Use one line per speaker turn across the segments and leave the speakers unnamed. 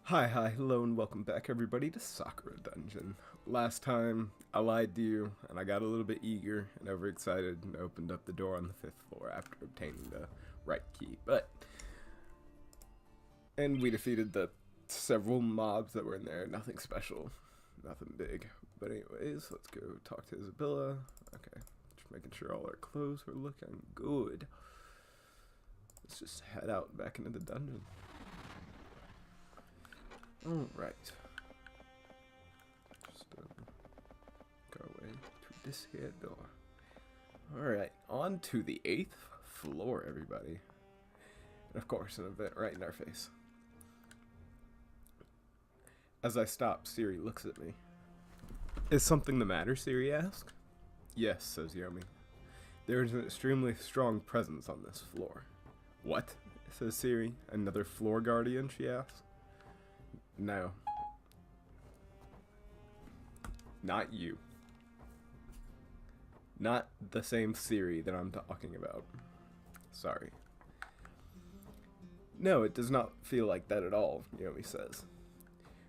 Hi, hello, and welcome back, everybody, to Sakura Dungeon. Last time, I lied to you, and I got a little bit eager and overexcited and opened up the door on the 5th floor after obtaining the right key. And we defeated the several mobs that were in there. Nothing special, nothing big. But anyways, let's go talk to Isabella. Okay, just making sure all our clothes are looking good. Let's just head out back into the dungeon. Alright. Just go away to this here door. Alright, on to the 8th floor, everybody. And of course, an event right in our face. As I stop, Siri looks at me. Is something the matter, Siri asks. Yes, says Yomi. There is an extremely strong presence on this floor. What? Says Siri. Another floor guardian, she asks. No. Not you. Not the same Siri that I'm talking about. Sorry. No, it does not feel like that at all, Yomi says.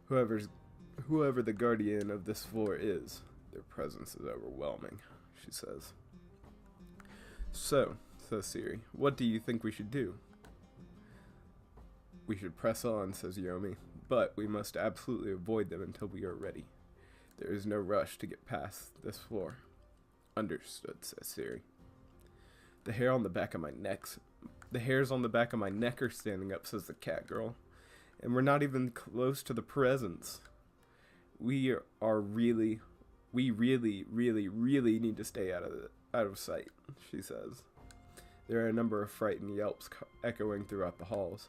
Whoever the guardian of this floor is, their presence is overwhelming, she says. So, says Siri, what do you think we should do? We should press on, says Yomi, but we must absolutely avoid them until we are ready. There is no rush to get past this floor. Understood, says Siri. The hairs on the back of my neck are standing up, says the cat girl. And we're not even close to the presence. We really need to stay out of sight, she says. There are a number of frightened yelps echoing throughout the halls.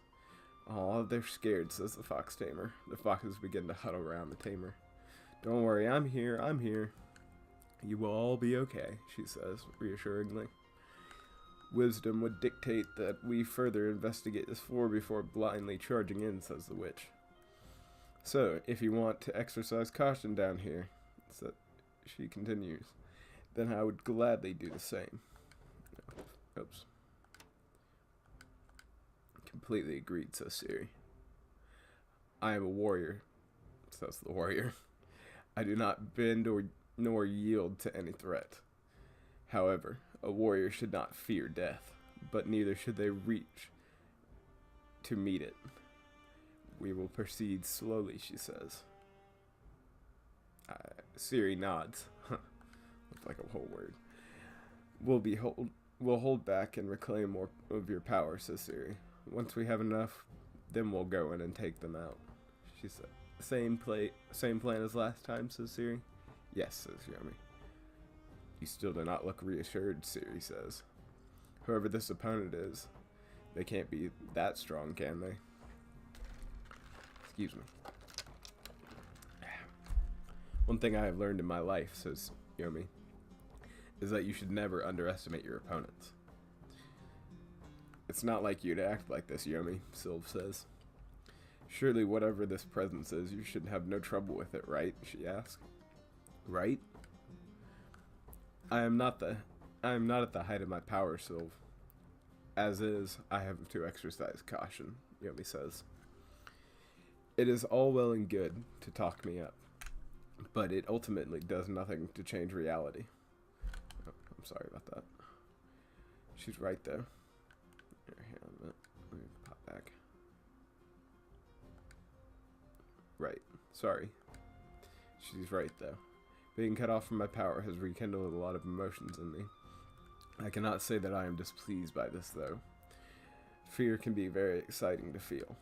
Aw, they're scared, says the fox tamer. The foxes begin to huddle around the tamer. Don't worry, I'm here. You will all be okay, she says, reassuringly. Wisdom would dictate that we further investigate this floor before blindly charging in, says the witch. So, if you want to exercise caution down here, she continues, then I would gladly do the same. Oops. Completely agreed, says Siri. I am a warrior, says the warrior. I do not bend nor yield to any threat. However, a warrior should not fear death, but neither should they reach to meet it. We will proceed slowly, she says. Siri nods. Looks like a whole word. We'll hold back and reclaim more of your power, says Siri. Once we have enough, then we'll go in and take them out. She said. Same plan as last time, says Siri. Yes, says Yomi. You still do not look reassured, Siri says. Whoever this opponent is, they can't be that strong, can they? Excuse me. One thing I have learned in my life, says Yomi, is that you should never underestimate your opponents. It's not like you to act like this, Yomi, Sylve says. Surely whatever this presence is, you should have no trouble with it, right? She asks. Right? I am not at the height of my power, Sylve. As is, I have to exercise caution, Yomi says. It is all well and good to talk me up, but it ultimately does nothing to change reality. Oh, I'm sorry about that. She's right, though. Here, let me pop back. Right. Sorry. She's right, though. Being cut off from my power has rekindled a lot of emotions in me. I cannot say that I am displeased by this, though. Fear can be very exciting to feel.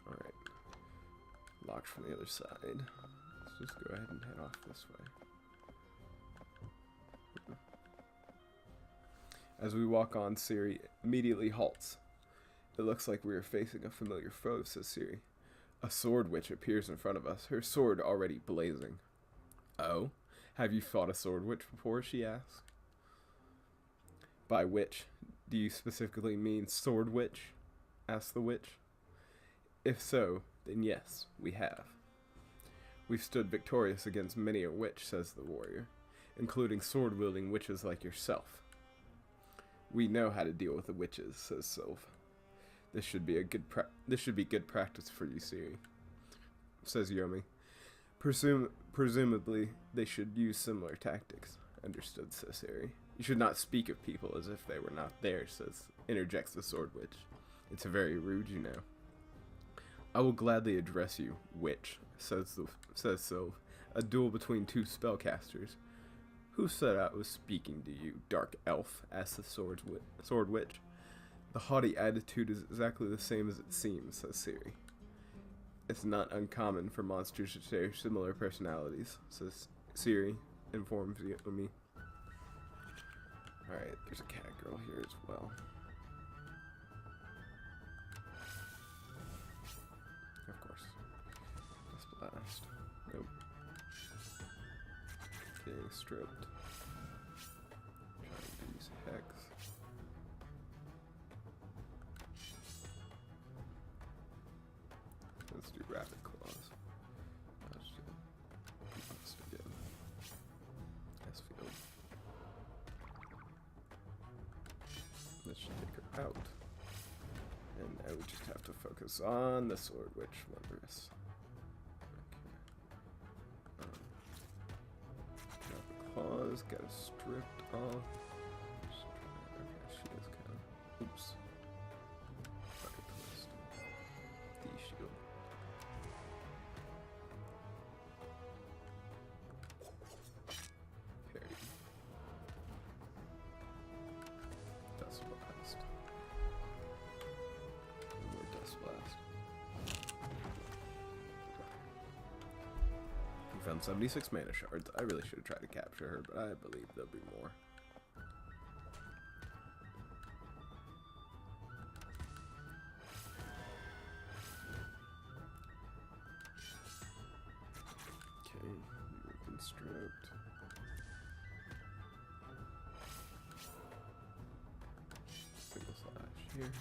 Alright. Locked from the other side. Let's just go ahead and head off this way. As we walk on, Siri immediately halts. It looks like we are facing a familiar foe, says Siri. A sword witch appears in front of us, her sword already blazing. Oh? Have you fought a sword witch before? She asks. By witch, do you specifically mean sword witch? Asks the witch. If so, then yes, we have. We've stood victorious against many a witch, says the warrior, including sword-wielding witches like yourself. We know how to deal with the witches, says Sylve. This should be good practice for you, Siri, says Yomi. Presumably, they should use similar tactics. Understood, says Siri. You should not speak of people as if they were not there, interjects the Sword Witch. It's very rude, you know. I will gladly address you, witch, says Sylve. A duel between two spellcasters. Who said I was speaking to you, dark elf? Asks the Sword Witch. The haughty attitude is exactly the same as it seems, says Siri. It's not uncommon for monsters to share similar personalities, says Siri, informs Yomi. Alright, there's a cat girl here as well. Of course. Let's blast. Nope. Getting stripped. Trying to use Hex. Let's do Rapid Claws. Let's do Combust again. S-Field. That should take her out. And now we just have to focus on the Sword Witch Wondrous. Okay. Rapid Claws, got her stripped off. Okay, she is kind of. Oops. Fire Twist. D-Shield. Parry. Dust Blast. More Dust Blast. We found 76 mana shards. I really should have tried to capture her, but I believe there'll be more. Okay, you've been stripped. Single slash here.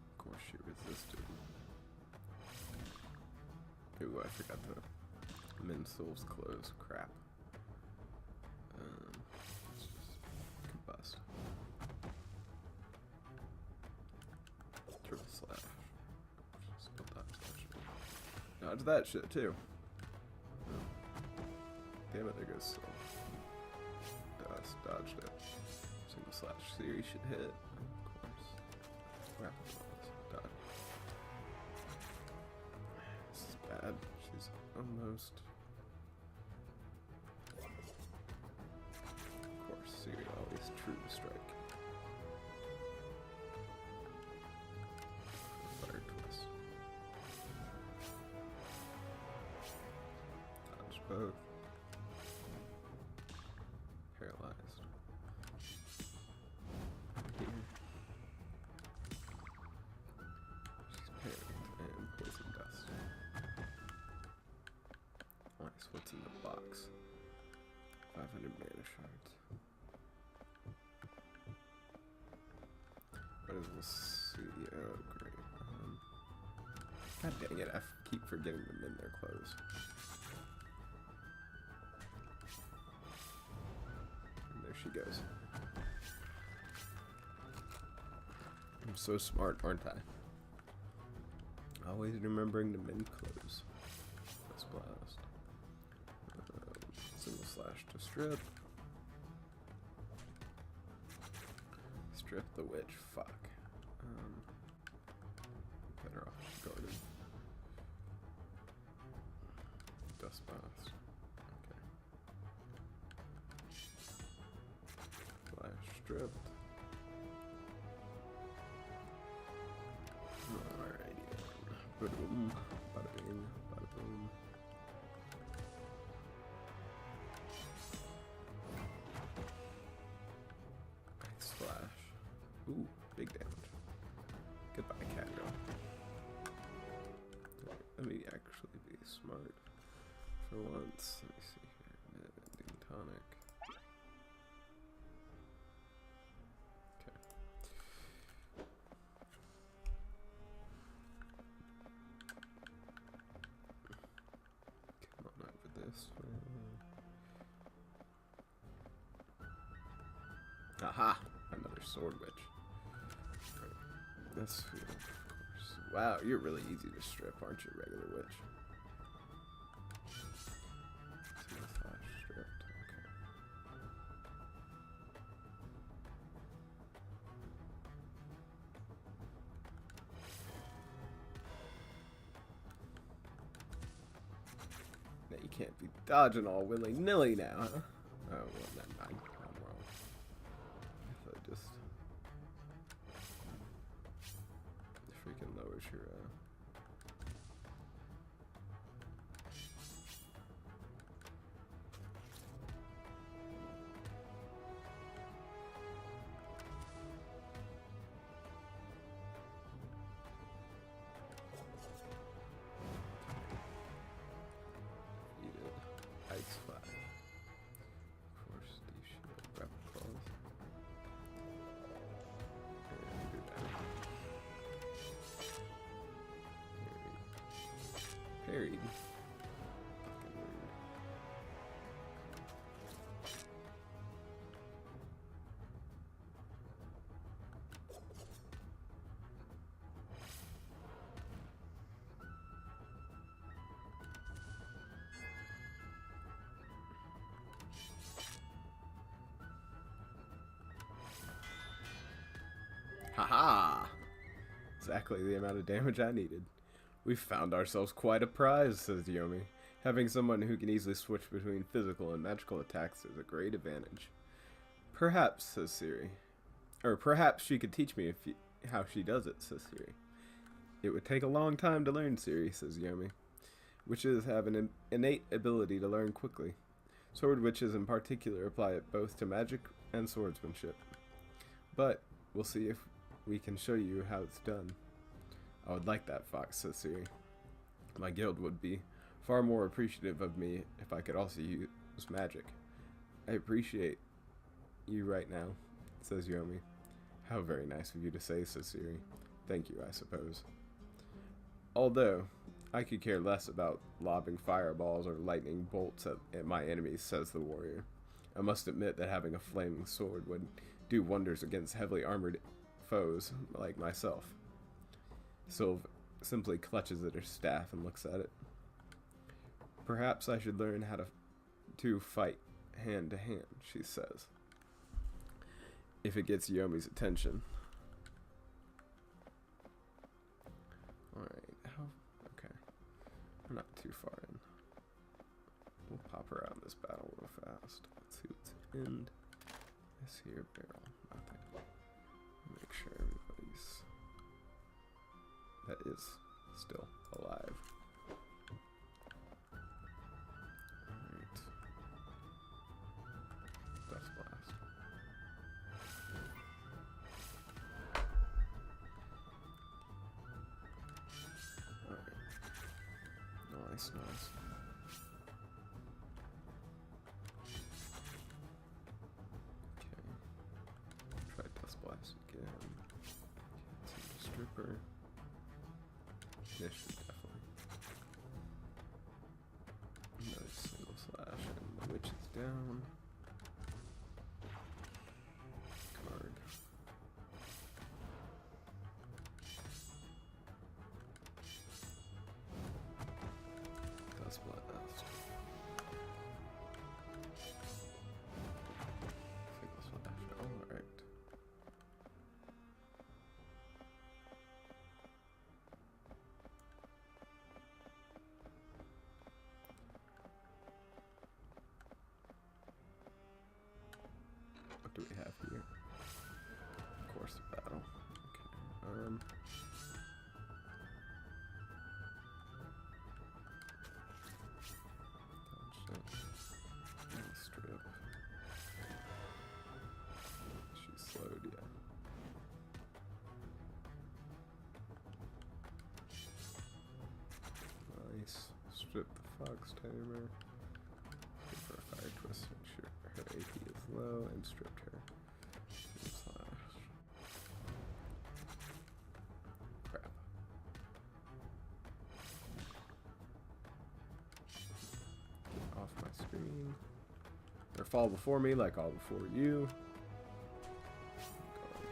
Of course she resisted. Ooh, I forgot to mend Soul's clothes. Crap. Let's just combust. Triple slash. Still dodge that shit. Dodge that shit too. Oh. Damn it, there goes Soul. Dodged it. Single slash series should hit. Of course. Rapid Claws. Dodge. This is bad. She's almost. Of course, Siri always true to strike. Fire Twist. Dodge both. Paralyzed. Here. She's panicked and poison dust. Nice, what's in the box? 500 mana shards. What is this? Oh, great. God dang it, I keep forgetting to mend their clothes. And there she goes. I'm so smart, aren't I? Always remembering to mend clothes. Let's blast. Single slash to strip. Strip the witch. Fuck. Better off just guarded. Dust blast. Okay. Slash stripped. Alrighty then. Ba-doom, bada bing, bada boom. Slash. Ooh, big damage. Goodbye, cat girl. Let me actually be smart for once. Let me see here. Ending tonic. Okay. Come on over this way. Aha! Another Sword Witch. Right. That's of course. Wow, you're really easy to strip, aren't you, regular witch? Stripped. Okay. Now you can't be dodging all willy-nilly now, huh? Oh, well, never mind. I'm wrong. So just freaking lowers your Ice 5. Of course, Steve Shield, Rapid Claws. And do that. Parried. Fucking weird. Haha! Exactly the amount of damage I needed. We've found ourselves quite a prize, says Yomi. Having someone who can easily switch between physical and magical attacks is a great advantage. Perhaps, says Siri. Or perhaps she could teach me how she does it, says Siri. It would take a long time to learn, Siri, says Yomi. Witches have an innate ability to learn quickly. Sword witches in particular apply it both to magic and swordsmanship. But we'll see if we can show you how it's done. I would like that, Fox, says Siri. My guild would be far more appreciative of me if I could also use magic. I appreciate you right now, says Yomi. How very nice of you to say, says Siri. Thank you, I suppose. Although, I could care less about lobbing fireballs or lightning bolts at my enemies, says the warrior. I must admit that having a flaming sword would do wonders against heavily armored foes like myself. Sylve simply clutches at her staff and looks at it. Perhaps I should learn how to fight hand to hand, she says. If it gets Yomi's attention. Alright, okay. We're not too far in. We'll pop her out in this battle real fast. Let's see what's in this here barrel. Nothing. Make sure everybody's that is still alive. Alright. Dust blast. Alright. Nice, nice. Again. Stripper. Initiative, definitely. Another single slash, and the witch is down. Card. Dust blast. Single slash. Alright. What do we have here? Of course, the battle. Okay. Strip. She's slowed, yeah. Nice. Strip the fox tamer. Give her a fire twist. Make sure her AP is low and stripped her. Slash. Crap. Get off my screen. Or fall before me like all before you. Go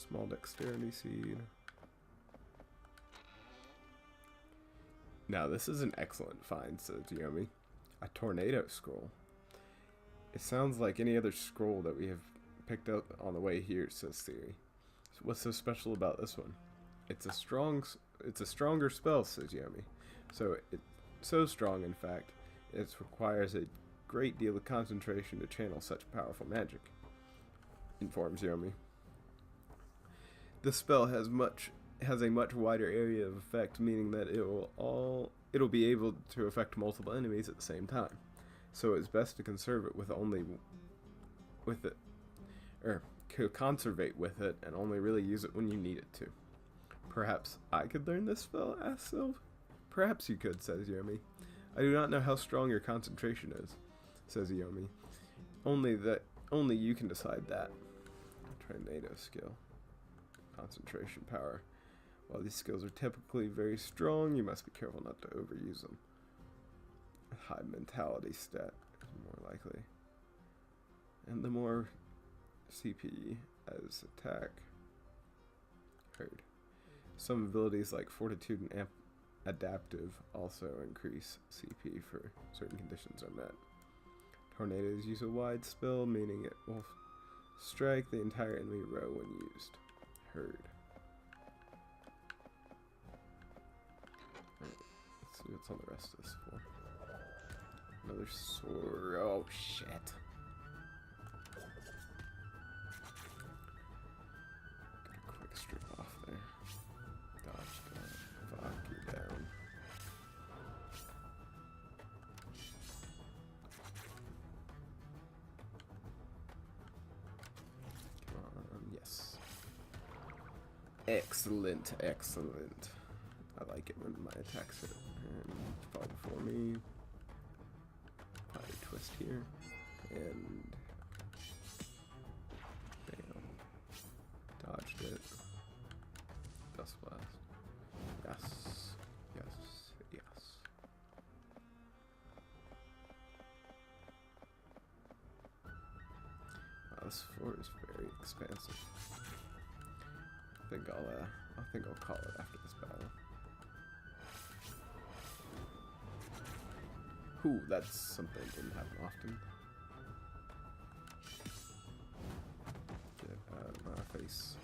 Small dexterity seed. Now this is an excellent find, says Yomi. A tornado scroll. It sounds like any other scroll that we have picked up on the way here, says Theory. So what's so special about this one? It's a stronger spell, says Yomi. It's so strong, in fact, it requires a great deal of concentration to channel such powerful magic, informs Yomi. The spell has a much wider area of effect, meaning that it'll be able to affect multiple enemies at the same time. So it's best to conserve it conservate with it and only really use it when you need it to. Perhaps I could learn this spell, asks Sylve. Perhaps you could, says Yomi. I do not know how strong your concentration is, says Yomi. Only you can decide that. Tornado skill. Concentration power. While these skills are typically very strong, you must be careful not to overuse them. A high mentality stat is more likely. And the more CP as attack. Heard. Some abilities like Fortitude and Adaptive also increase CP for certain conditions are met. Tornadoes use a wide spell, meaning it will strike the entire enemy row when used. Heard. Let's see what's on the rest of this for. Another sword. Oh shit. Get a quick strip off there. Dodge that. Fuck you down. Come on, yes. Excellent, excellent. I like it when my attacks hit. And fall before me. Probably twist here. And bam. Dodged it. Dust blast. Yes. Yes. Yes. Wow, this floor is very expansive. I think I'll call it after this battle. Ooh, that's something that didn't happen often. Get out of my face.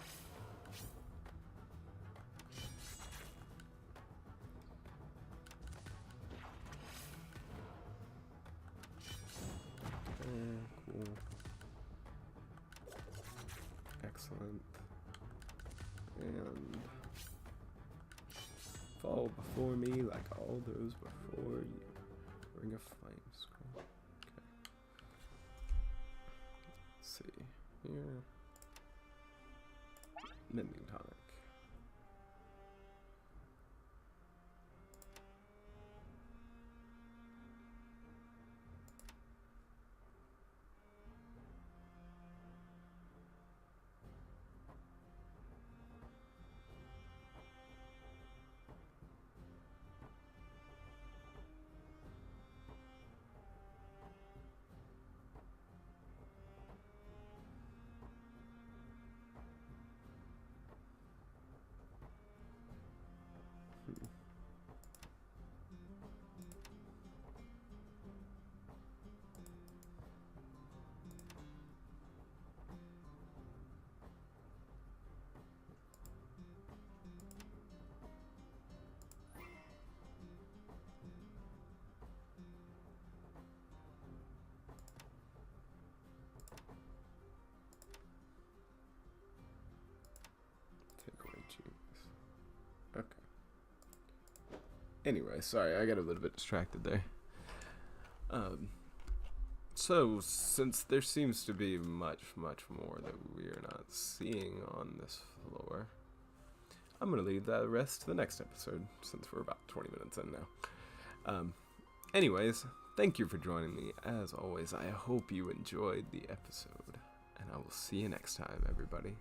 Cool. Excellent. And fall before me like all those before you. Ring of Flame scroll. Okay. Let's see. Here. Mending tonic. Okay. Anyway, sorry, I got a little bit distracted there. So, since there seems to be much more that we are not seeing on this floor, I'm going to leave that rest to the next episode, since we're about 20 minutes in now. Anyways, thank you for joining me. As always, I hope you enjoyed the episode, and I will see you next time, everybody.